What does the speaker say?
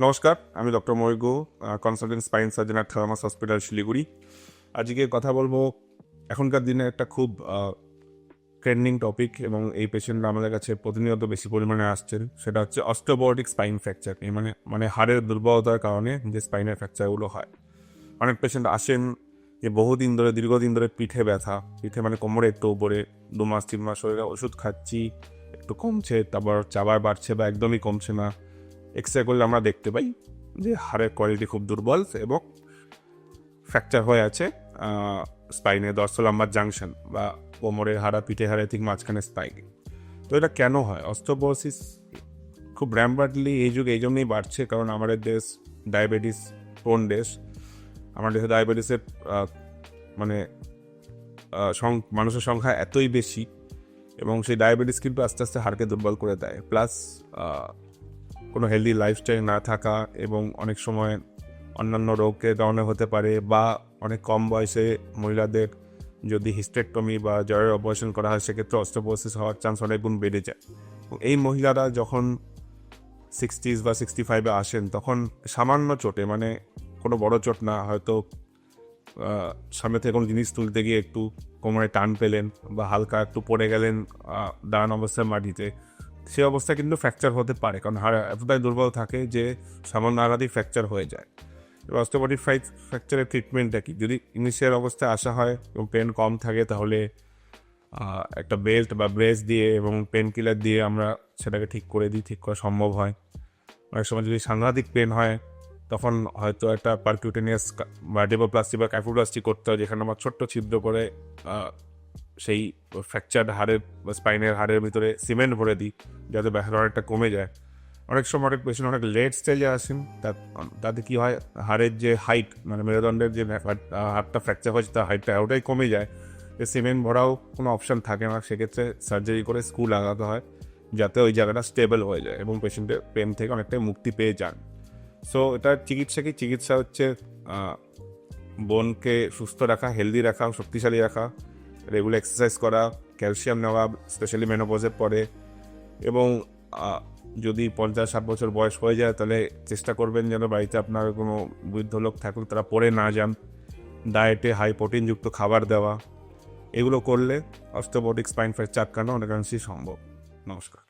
নমস্কার, আমি doctor Mayur Guha, consultant spine surgeon at thermos hospital Siliguri. আজকে কথা বলবো এখনকার দিনে একটা খুব ট্রেন্ডিং টপিক, এবং এই পেশেন্টরা আমাদের কাছে প্রতিনিয়ত বেশি পরিমাণে আসছেন। সেটা হচ্ছে অস্টিওপোরোটিক স্পাইন ফ্র্যাকচার। মানে হাড়ের দুর্বলতার কারণে যে স্পাইনের ফ্র্যাকচারগুলো হয়। অনেক পেশেন্ট আসেন যে দীর্ঘদিন ধরে পিঠে ব্যথা, পিঠে মানে কোমরে একটু উপরে 2 মাস 3 মাস হয়ে ওষুধ খাচ্ছি, একটু কমছে, তারপর আবার বাড়ছে বা একদমই কমছে না। এক্সরে করলে আমরা দেখতে পাই যে হাড়ের কোয়ালিটি খুব দুর্বল এবং ফ্র্যাকচার হয়ে আছে স্পাইনে ডর্সোলাম্বার জাংশন বা কোমরের হাড়া পিঠে হাড়ে ঠিক মাঝখানে স্পাইনে। তো এটা কেন হয়? অস্টিওপোরোসিস খুব র্যাম্পার্টলি এই যুগে এই জন্যই বাড়ছে কারণ আমাদের দেশ ডায়াবেটিস প্রোন দেশ। আমাদের দেশে ডায়াবেটিসের মানে মানুষের সংখ্যা এতই বেশি, এবং সেই ডায়াবেটিস কিন্তু আস্তে আস্তে হাড়কে দুর্বল করে দেয়। প্লাস কোনো হেলদি লাইফস্টাইল না থাকা এবং অনেক সময় অন্যান্য রোগের কারণে হতে পারে, বা অনেক কম বয়সে মহিলাদের যদি হিস্টেক্টমি বা জয়ের অপারেশন করা হয় সেক্ষেত্রে অস্টিওপোরোসিস হওয়ার চান্স অনেক গুণ বেড়ে যায়। এই মহিলারা যখন 60s বা 65-এ আসেন তখন সামান্য চোটে, মানে কোনো বড় চোট না, হয়তো সামনে থেকে কোনো জিনিস তুলতে গিয়ে একটু কোমরে টান পেলেন বা হালকা একটু পড়ে গেলেন দাঁড়ানো অবস্থায় মাটিতে, সে অবস্থায় কিন্তু ফ্র্যাকচার হতে পারে, কারণ হাড় এতটাই দুর্বল থাকে যে সামান্য আঘাতেই ফ্র্যাকচার হয়ে যায়। এবার অস্টিওপোরোটিক ফ্র্যাকচারের ট্রিটমেন্টটা কি? যদি ইনিশিয়াল অবস্থায় আসা হয় এবং পেন কম থাকে তাহলে একটা বেল্ট বা ব্রেস দিয়ে এবং পেন কিলার দিয়ে আমরা সেটাকে ঠিক করে দিই, ঠিক করা সম্ভব হয়। অনেক সময় যদি সাংঘাতিক পেন হয় তখন হয়তো একটা পারকিউটেনিয়াস ভার্টেব্রোপ্লাস্টি বা ক্যাফোপ্লাস্টি করতে হয়, যেখানে আমরা ছোট্ট ছিদ্র করে সেই ফ্র্যাকচার্ড হাড়ের বা স্পাইনের হাড়ের ভিতরে সিমেন্ট ভরে দিই যাতে ব্যথাটা অনেকটা কমে যায়। অনেক সময় অনেক পেশেন্ট অনেক লেট স্টেজে আসেন, তাতে কী হয়, হাড়ের যে হাইট, মানে মেরুদণ্ডের যে হাড়টা ফ্র্যাকচার হয়েছে তার হাইটটা ওটাই কমে যায়, যে সিমেন্ট ভরাও কোনো অপশান থাকে না। সেক্ষেত্রে সার্জারি করে স্ক্রু লাগাতে হয় যাতে ওই জায়গাটা স্টেবল হয়ে যায় এবং পেশেন্টের পেন থেকে অনেকটাই মুক্তি পেয়ে যান। সো এটার চিকিৎসা হচ্ছে বোনকে সুস্থ রাখা, হেলদি রাখা, শক্তিশালী রাখা, রেগুলার এক্সারসাইজ করা, ক্যালসিয়াম নেওয়া, স্পেশালি মেনোপজের পরে, এবং যদি 50-60 বছর বয়স হয়ে যায় তাহলে চেষ্টা করবেন যেন বাড়িতে আপনার কোনো বৃদ্ধ লোক থাকুক তারা পড়ে না যান। ডায়েটে হাই প্রোটিনযুক্ত খাবার দেওয়া, এগুলো করলে অস্টিওপোরোটিক স্পাইন ফ্র্যাকচার আটকানো অনেকাংশেই সম্ভব। নমস্কার।